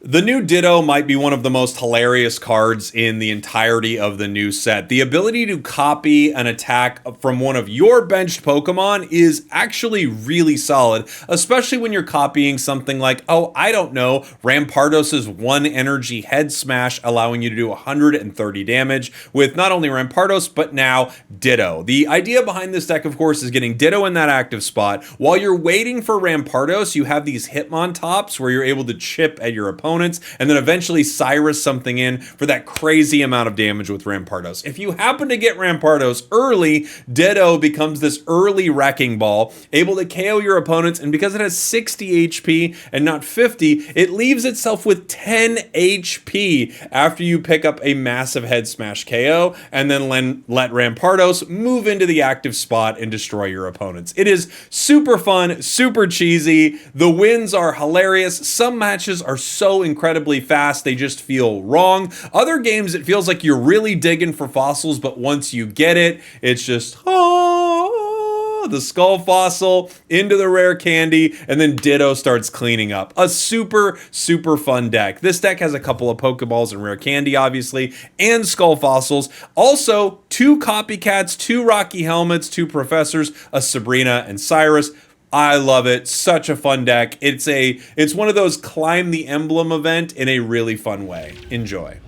The new Ditto might be one of the most hilarious cards in the entirety of the new set. The ability to copy an attack from one of your benched Pokemon is actually really solid, especially when you're copying something like, oh, I don't know, Rampardos' 1 energy head smash, allowing you to do 130 damage with not only Rampardos, but now Ditto. The idea behind this deck, of course, is getting Ditto in that active spot. While you're waiting for Rampardos, you have these Hitmontops where you're able to chip at your opponents, and then eventually Cyrus something in for that crazy amount of damage with Rampardos. If you happen to get Rampardos early, Ditto becomes this early wrecking ball, able to KO your opponents, and because it has 60 HP and not 50, it leaves itself with 10 HP after you pick up a massive head smash KO, and then let Rampardos move into the active spot and destroy your opponents. It is super fun, super cheesy. The wins are hilarious. Some matches are so incredibly fast, they just feel wrong. Other games, it feels like you're really digging for fossils, but once you get it, it's just, oh, the skull fossil into the rare candy, and then Ditto starts cleaning up. A super, super fun deck. This deck has a couple of Pokeballs and rare candy, obviously, and skull fossils. Also, 2 copycats, 2 Rocky Helmets, 2 Professors, a Sabrina, and Cyrus. I love it. Such a fun deck. It's one of those climb the emblem event in a really fun way. Enjoy.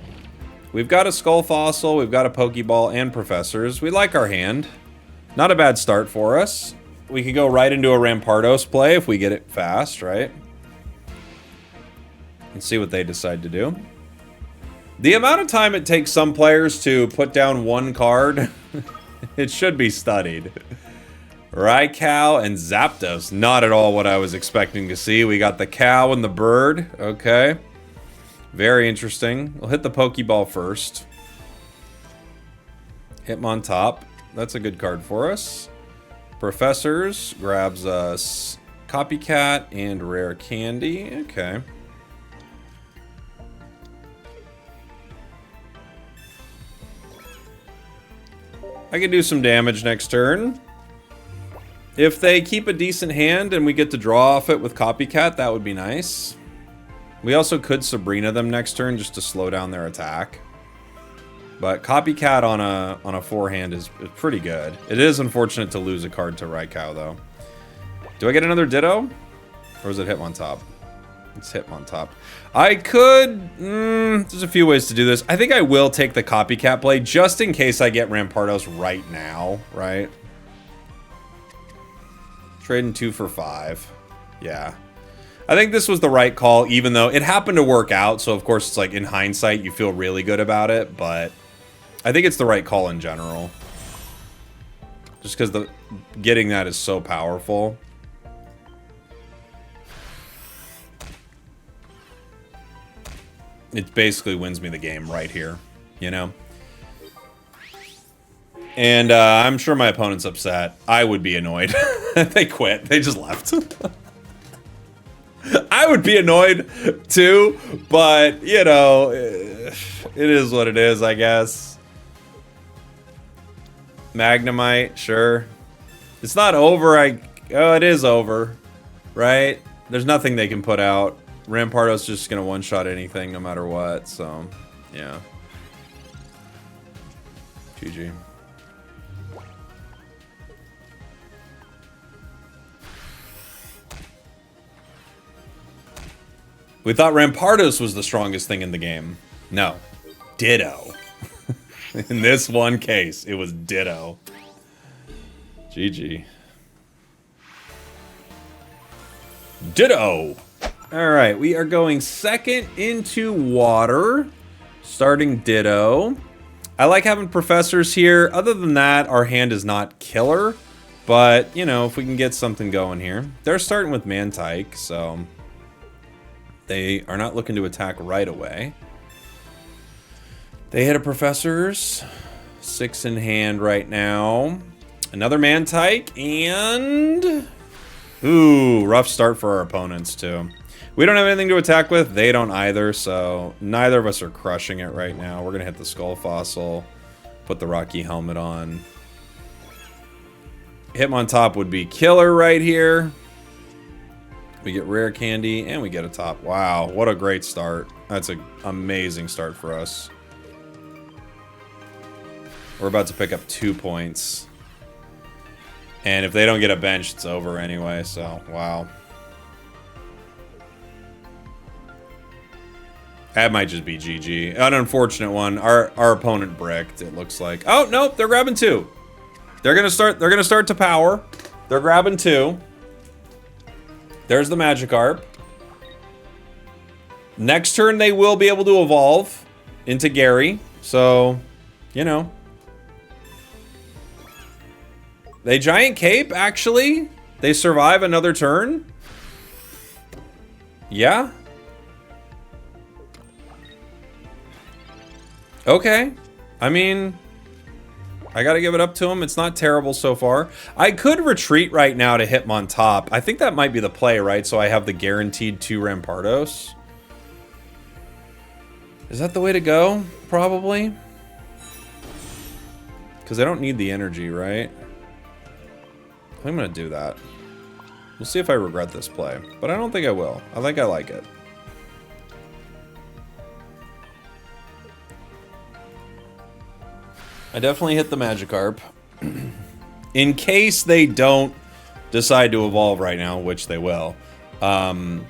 We've got a Skull Fossil, we've got a Pokeball, and Professors. We like our hand. Not a bad start for us. We could go right into a Rampardos play if we get it fast, right? And see what they decide to do. The amount of time it takes some players to put down 1 card, it should be studied. Raikou and Zapdos. Not at all what I was expecting to see. We got the cow and the bird. Okay. Very interesting. We'll hit the Pokeball first. Hitmontop. That's a good card for us. Professors grabs us Copycat and Rare Candy. Okay. I can do some damage next turn. If they keep a decent hand and we get to draw off it with Copycat, that would be nice. We also could Sabrina them next turn just to slow down their attack. But Copycat on a forehand is pretty good. It is unfortunate to lose a card to Raikou, though. Do I get another Ditto? Or is it Hitmontop? It's Hitmontop. I could... there's a few ways to do this. I think I will take the Copycat play just in case I get Rampardos right now, right? Trading 2 for 5. Yeah. I think this was the right call, even though it happened to work out. So, of course, it's like in hindsight, you feel really good about it. But I think it's the right call in general. Just because getting that is so powerful. It basically wins me the game right here, you know? And I'm sure my opponent's upset. I would be annoyed. They quit. They just left. I would be annoyed too, but, you know, it is what it is, I guess. Magnemite, sure. It's not over. Oh, it is over, right? There's nothing they can put out. Rampardos just going to one-shot anything no matter what, so, yeah. GG. We thought Rampardos was the strongest thing in the game. No. Ditto. In this one case, it was Ditto. GG. Ditto! Alright, we are going second into water. Starting Ditto. I like having Professors here. Other than that, our hand is not killer. But, you know, if we can get something going here. They're starting with Mantike, so... They are not looking to attack right away. They hit a Professors. 6 in hand right now. Another Mantike, and... Ooh, rough start for our opponents, too. We don't have anything to attack with. They don't either, so neither of us are crushing it right now. We're going to hit the Skull Fossil. Put the Rocky Helmet on. Hitmontop would be killer right here. We get rare candy, and we get a top. Wow, what a great start. That's an amazing start for us. We're about to pick up 2 points. And if they don't get a bench, it's over anyway, so, wow. That might just be GG. An unfortunate one. Our opponent bricked, it looks like. Oh, nope, they're grabbing 2. They're gonna start to power. They're grabbing 2. There's the Magikarp. Next turn, they will be able to evolve into Gary. So, you know. They Giant Cape, actually. They survive another turn. Yeah. Okay. I mean, I gotta give it up to him. It's not terrible so far. I could retreat right now to hit him on top. I think that might be the play, right? So I have the guaranteed 2 Rampardos. Is that the way to go? Probably. Because I don't need the energy, right? I'm gonna do that. We'll see if I regret this play. But I don't think I will. I think I like it. I definitely hit the Magikarp. In case they don't decide to evolve right now, which they will, I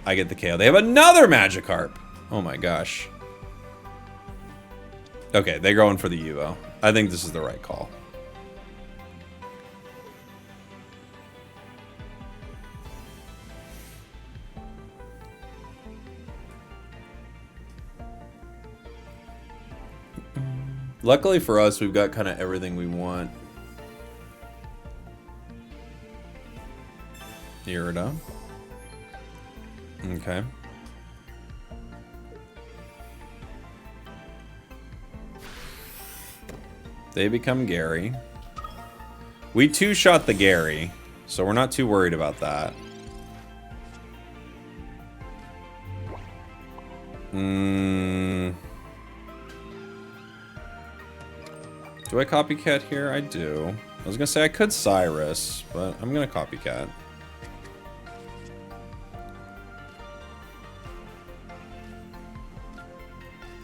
get the KO. They have another Magikarp! Oh my gosh. Okay, they're going for the Evo. I think this is the right call. Luckily for us, we've got kind of everything we want. Irida. Okay. They become Gary. We 2-shot the Gary, so we're not too worried about that. Do I copycat here? I do. I was gonna say I could Cyrus, but I'm gonna copycat.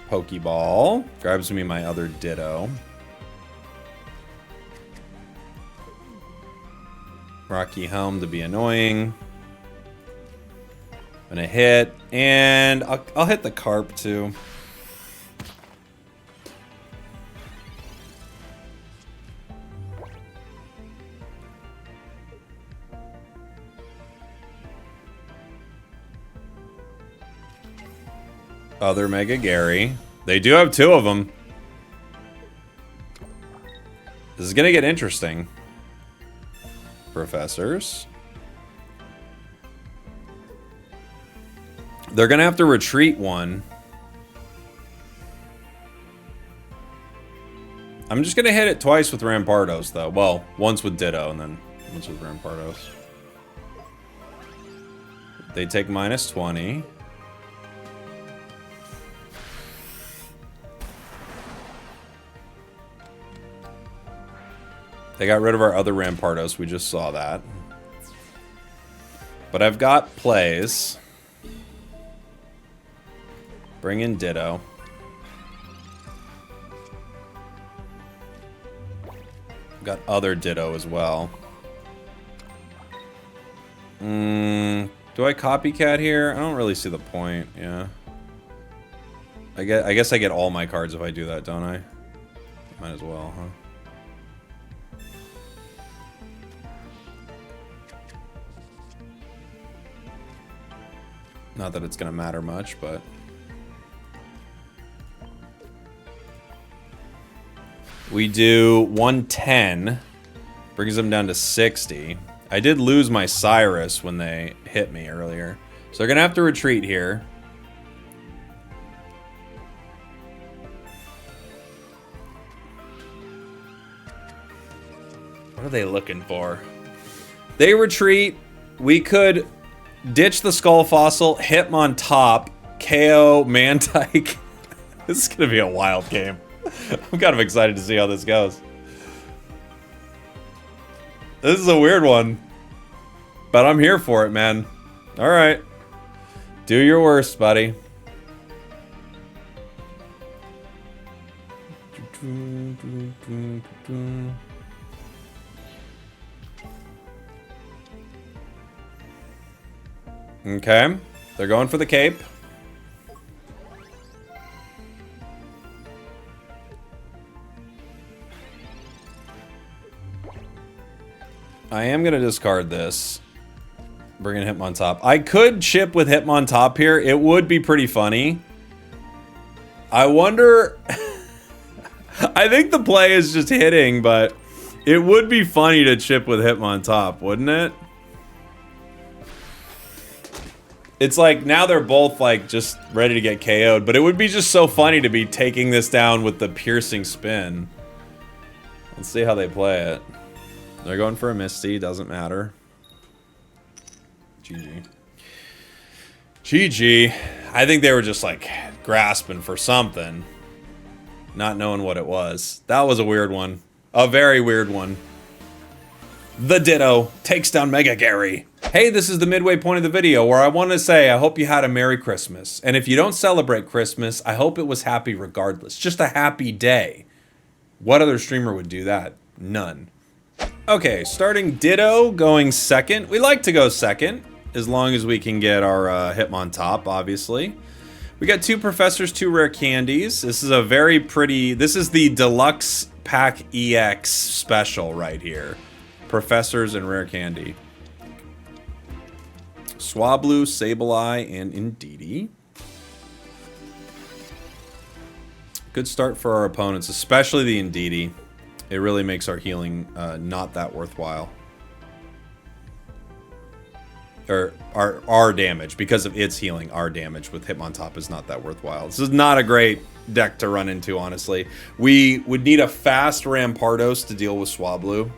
Pokeball grabs me my other Ditto. Rocky Helm to be annoying. I'm gonna hit, and I'll hit the Carp too. Other Mega Gary. They do have 2 of them. This is gonna get interesting. Professors. They're gonna have to retreat 1. I'm just gonna hit it twice with Rampardos, though. Well, once with Ditto, and then once with Rampardos. They take -20. They got rid of our other Rampardos. We just saw that. But I've got plays. Bring in Ditto. Got other Ditto as well. Do I copycat here? I don't really see the point. Yeah. I guess I get all my cards if I do that, don't I? Might as well, huh? Not that it's gonna matter much, but... We do 110. Brings them down to 60. I did lose my Cyrus when they hit me earlier. So they're gonna have to retreat here. What are they looking for? They retreat. We could... ditch the Skull Fossil, hit him on top, KO Mantike. This is gonna be a wild game. I'm kind of excited to see how this goes. This is a weird one. But I'm here for it, man. All right. Do your worst, buddy. Okay. They're going for the cape. I am going to discard this. Bring in Hitmontop. I could chip with Hitmontop here. It would be pretty funny. I wonder... I think the play is just hitting, but it would be funny to chip with Hitmontop, wouldn't it? It's like, now they're both like just ready to get KO'd, but it would be just so funny to be taking this down with the piercing spin. Let's see how they play it. They're going for a Misty, doesn't matter. GG. GG. I think they were just like grasping for something. Not knowing what it was. That was a weird one. A very weird one. The Ditto takes down Mega Gary. Hey, this is the midway point of the video where I want to say I hope you had a Merry Christmas. And if you don't celebrate Christmas, I hope it was happy regardless. Just a happy day. What other streamer would do that? None. Okay, starting Ditto, going second. We like to go second, as long as we can get our Hitmontop, obviously. We got 2 Professors, 2 Rare Candies. This is a very pretty... This is the Deluxe Pack EX special right here. Professors and Rare Candy. Swablu, Sableye, and Indeedee. Good start for our opponents, especially the Indeedee. It really makes our healing not that worthwhile. Or our damage, because of its healing, our damage with Hitmontop is not that worthwhile. This is not a great deck to run into, honestly. We would need a fast Rampardos to deal with Swablu.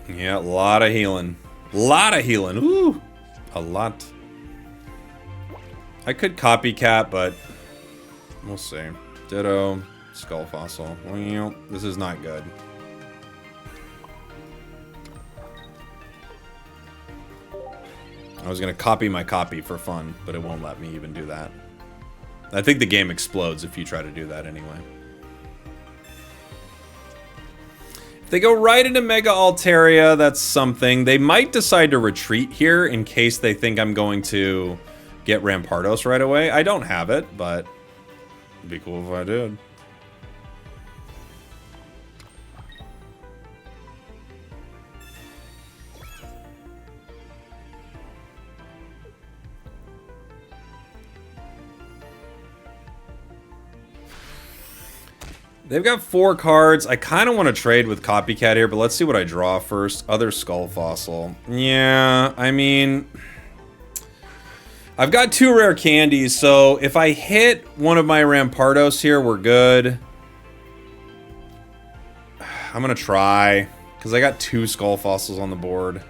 Yeah, a lot of healing. A lot of healing. Ooh, a lot. I could copycat, but we'll see. Ditto, Skull Fossil. Well, this is not good. I was going to copy my copy for fun, but it won't let me even do that. I think the game explodes if you try to do that anyway. If they go right into Mega Altaria, that's something. They might decide to retreat here in case they think I'm going to get Rampardos right away. I don't have it, but it'd be cool if I did. They've got 4 cards. I kind of want to trade with Copycat here, but let's see what I draw first. Other Skull Fossil. Yeah, I mean... I've got 2 Rare Candies, so if I hit one of my Rampardos here, we're good. I'm going to try, because I got 2 Skull Fossils on the board.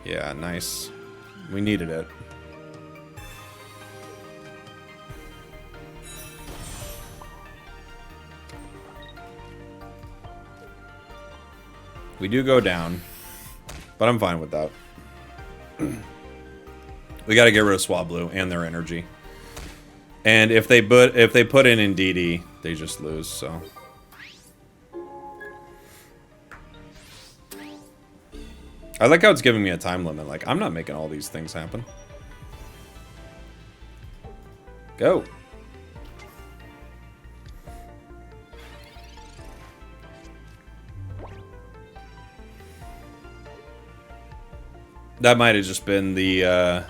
Yeah, nice. We needed it. We do go down, but I'm fine with that. We got to get rid of Swablu and their energy. And if they put in Indeedee, they just lose, so. I like how it's giving me a time limit. Like, I'm not making all these things happen. Go. That might have just been the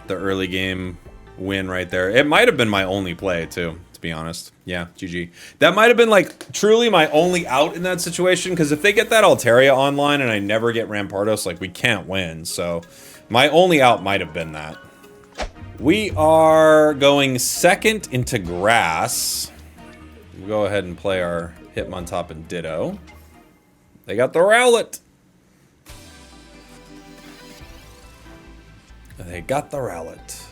early game win right there. It might have been my only play too, to be honest. Yeah, GG. That might have been like truly my only out in that situation, because if they get that Altaria online and I never get Rampardos, like we can't win. So my only out might have been that. We are going second into grass. We'll go ahead and play our Hitmontop and Ditto. They got the Rowlet. They got the Rowlet.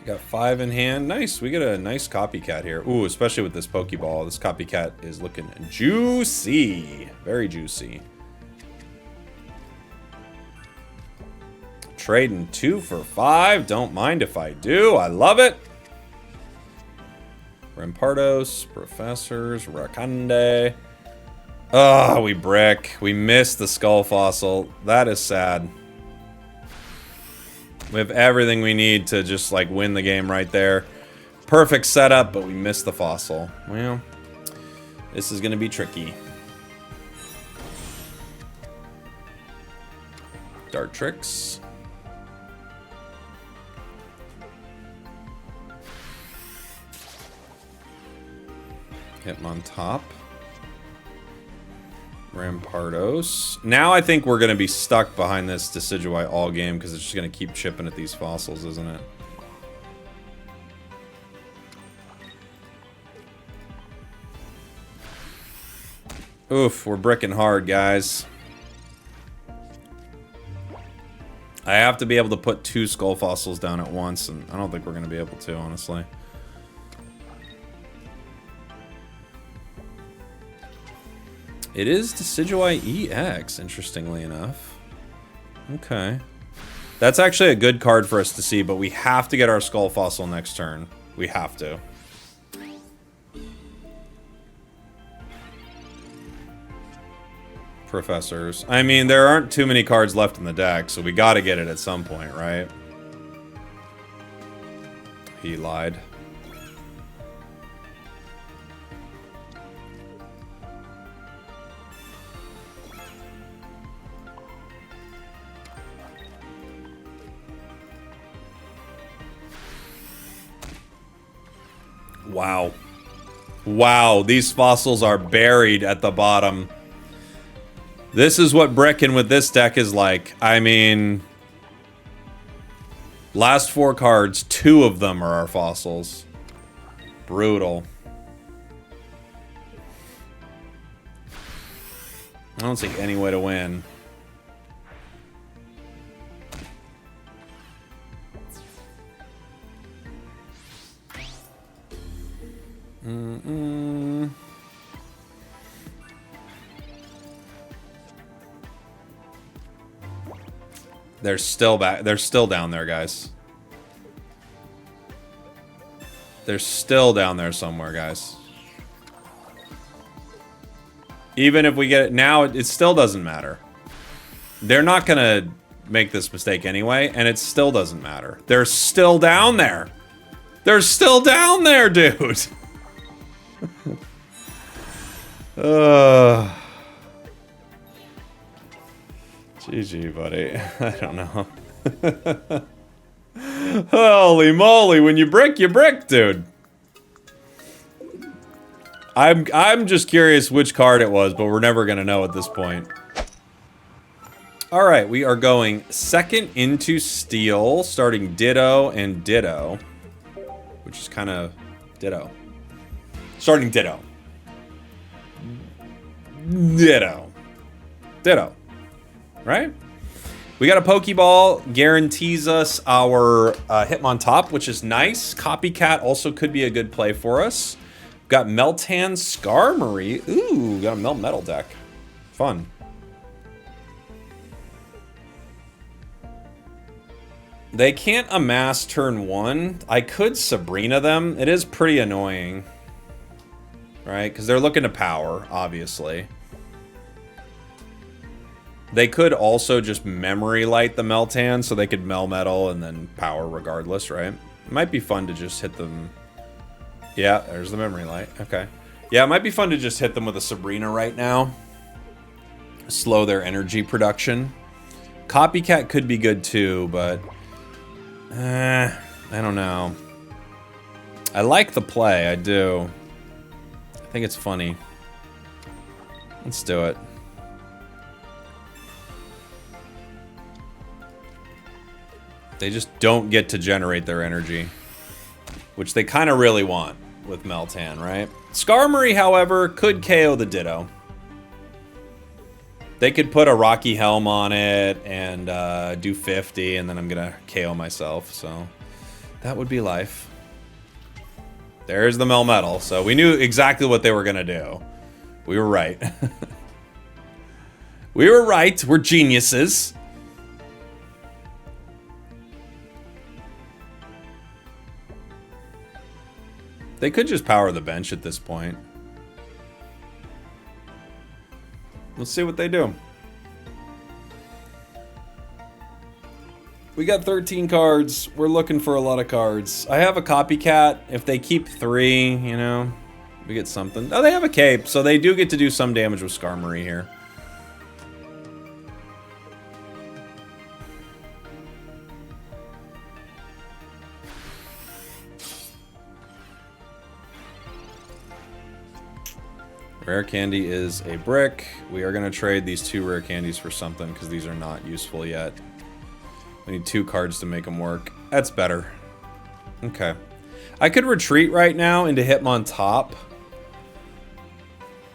Got 5 in hand. Nice. We get a nice copycat here. Ooh, especially with this Pokeball. This copycat is looking juicy. Very juicy. Trading 2 for 5. Don't mind if I do. I love it. Rampardos, Professors, Rakande. Oh, we brick. We missed the Skull Fossil. That is sad. We have everything we need to just, like, win the game right there. Perfect setup, but we missed the fossil. Well, this is going to be tricky. Dart Tricks. Hitmon top. Rampardos. Now I think we're going to be stuck behind this Decidueye all game because it's just going to keep chipping at these fossils, isn't it? Oof, we're bricking hard, guys. I have to be able to put 2 skull fossils down at once, and I don't think we're going to be able to, honestly. It is Decidueye EX, interestingly enough. Okay. That's actually a good card for us to see, but we have to get our Skull Fossil next turn. We have to. Professors. I mean, there aren't too many cards left in the deck, so we gotta get it at some point, right? He lied. Wow. Wow, these fossils are buried at the bottom. This is what bricking with this deck is like. I mean, last 4 cards, 2 of them are our fossils. Brutal. I don't see any way to win. They're still back. They're still down there, guys. They're still down there somewhere, guys. Even if we get it now, it still doesn't matter. They're not gonna make this mistake anyway, and it still doesn't matter. They're still down there. They're still down there, dude. GG, buddy. I don't know. Holy moly, when you brick, dude. I'm just curious which card it was, but we're never gonna know at this point. Alright, we are going second into Steel, starting Ditto and Ditto. Which is kind of Ditto. Starting Ditto. Ditto. Ditto. Right? We got a Pokeball. Guarantees us our Hitmon top, which is nice. Copycat also could be a good play for us. Got Meltan Skarmory. Ooh, got a Melt Metal deck. Fun. They can't amass turn 1. I could Sabrina them. It is pretty annoying. Right? Because they're looking to power, obviously. They could also just Memory Light the Meltan, so they could Melmetal and then power regardless, right? It might be fun to just hit them. Yeah, there's the Memory Light. Okay. Yeah, it might be fun to just hit them with a Sabrina right now. Slow their energy production. Copycat could be good too, but... I don't know. I like the play, I do. I think it's funny. Let's do it. They just don't get to generate their energy. Which they kind of really want with Meltan, right? Skarmory, however, could KO the Ditto. They could put a Rocky Helm on it and do 50, and then I'm going to KO myself, so... That would be life. There's the Melmetal. So we knew exactly what they were going to do. We were right. We were right. We're geniuses. They could just power the bench at this point. Let's see what they do. We got 13 cards. We're looking for a lot of cards. I have a copycat. If they keep 3, you know, we get something. Oh, they have a cape, so they do get to do some damage with Skarmory here. Rare candy is a brick. We are going to trade these 2 rare candies for something because these are not useful yet. We need 2 cards to make them work. That's better. Okay. I could retreat right now into Hitmontop,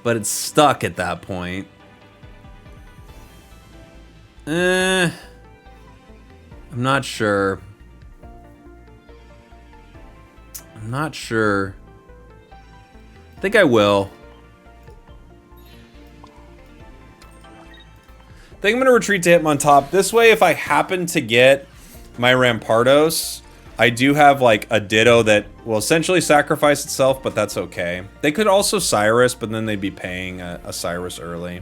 but it's stuck at that point. I'm not sure. I'm not sure. I think I will. I think I'm going to retreat to Hitmontop. This way, if I happen to get my Rampardos, I do have like a Ditto that will essentially sacrifice itself, but that's okay. They could also Cyrus, but then they'd be paying a Cyrus early.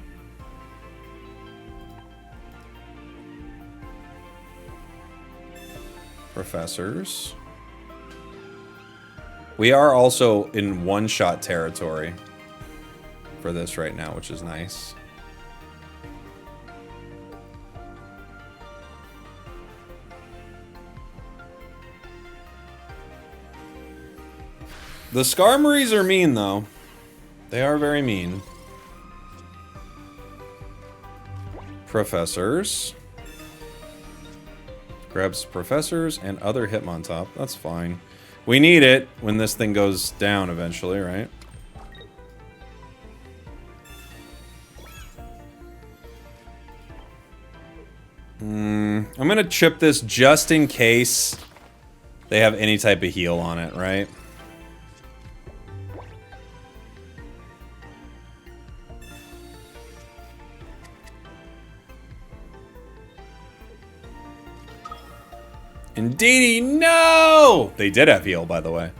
Professors. We are also in one-shot territory for this right now, which is nice. The Skarmories are mean, though. They are very mean. Professors. Grabs Professors and other Hitmontop. That's fine. We need it when this thing goes down eventually, right? I'm gonna chip this just in case they have any type of heal on it, right? Indeedy, no! They did have heal, by the way.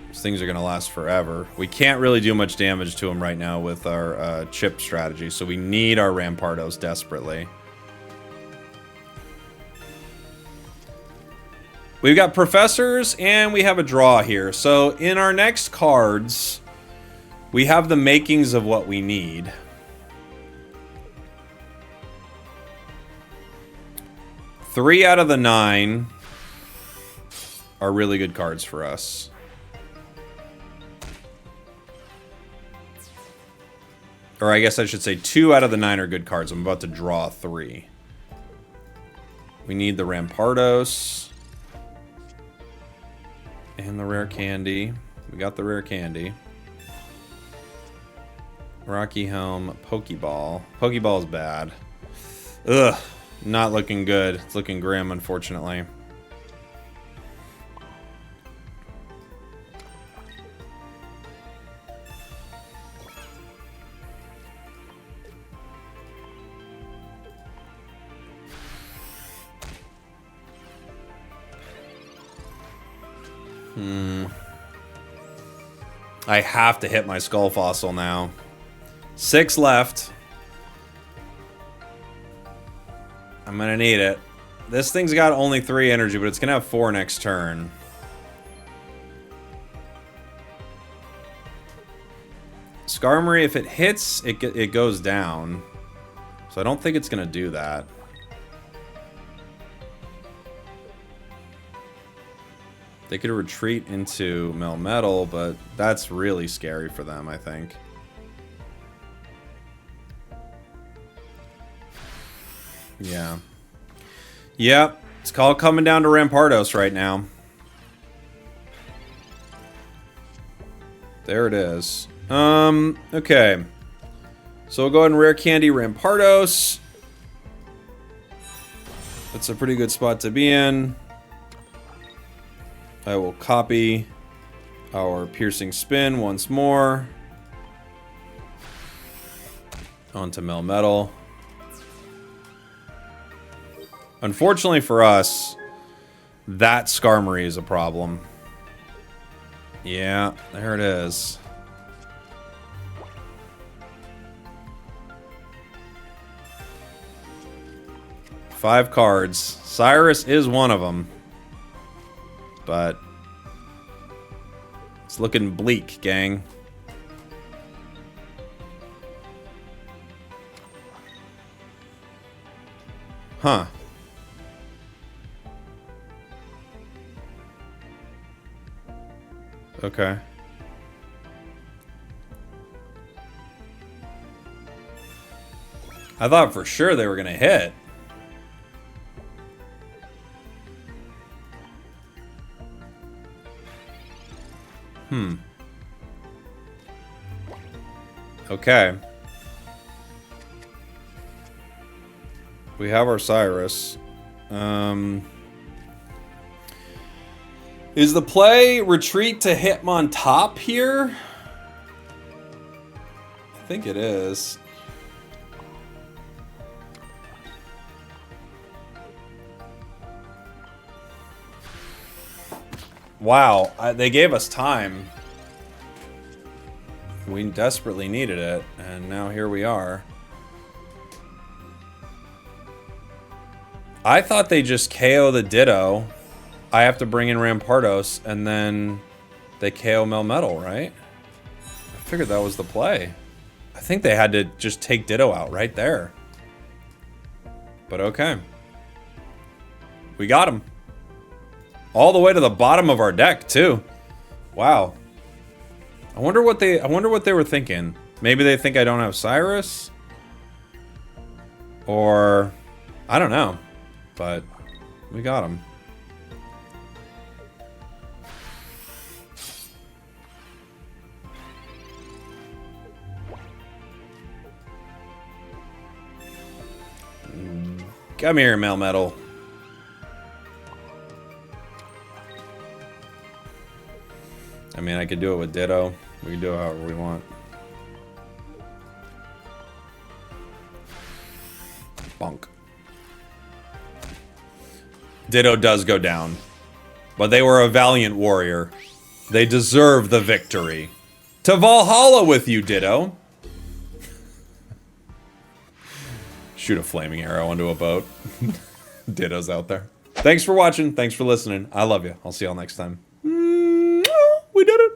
These things are going to last forever. We can't really do much damage to them right now with our chip strategy, so we need our Rampardos desperately. We've got Professors, and we have a draw here. So in our next cards, we have the makings of what we need. Three out of the 9 are really good cards for us. Or I guess I should say 2 out of the 9 are good cards. I'm about to draw 3. We need the Rampardos. And the rare candy. We got the rare candy. Rocky Helm, Pokeball. Pokeball is bad. Ugh. Not looking good. It's looking grim, unfortunately. I have to hit my Skull Fossil now. 6 left. I'm gonna need it. This thing's got only 3 energy, but it's gonna have 4 next turn. Skarmory, if it hits, it goes down. So I don't think it's gonna do that. They could retreat into Melmetal, but that's really scary for them, I think. Yeah. Yep. It's all coming down to Rampardos right now. There it is. Okay. So we'll go ahead and rare candy Rampardos. That's a pretty good spot to be in. I will copy our piercing spin once more. Onto Melmetal. Unfortunately for us, that Skarmory is a problem. Yeah, there it is. Five cards. Cyrus is one of them. But it's looking bleak, gang. Huh. Okay. I thought for sure they were gonna hit. Okay. We have our Cyrus. Is the play retreat to Hitmontop here? I think it is. Wow, they gave us time. We desperately needed it, and now here we are. I thought they just KO the Ditto. I have to bring in Rampardos, and then they KO Melmetal, right? I figured that was the play. I think they had to just take Ditto out right there. But okay. We got him. All the way to the bottom of our deck, too. Wow. I wonder what they were thinking. Maybe they think I don't have Cyrus? Or I don't know. But we got him. Come here, Melmetal. I mean, I could do it with Ditto. We can do it however we want. Bonk. Ditto does go down. But they were a valiant warrior. They deserve the victory. To Valhalla with you, Ditto. Shoot a flaming arrow into a boat. Ditto's out there. Thanks for watching. Thanks for listening. I love you. I'll see y'all next time. We did it.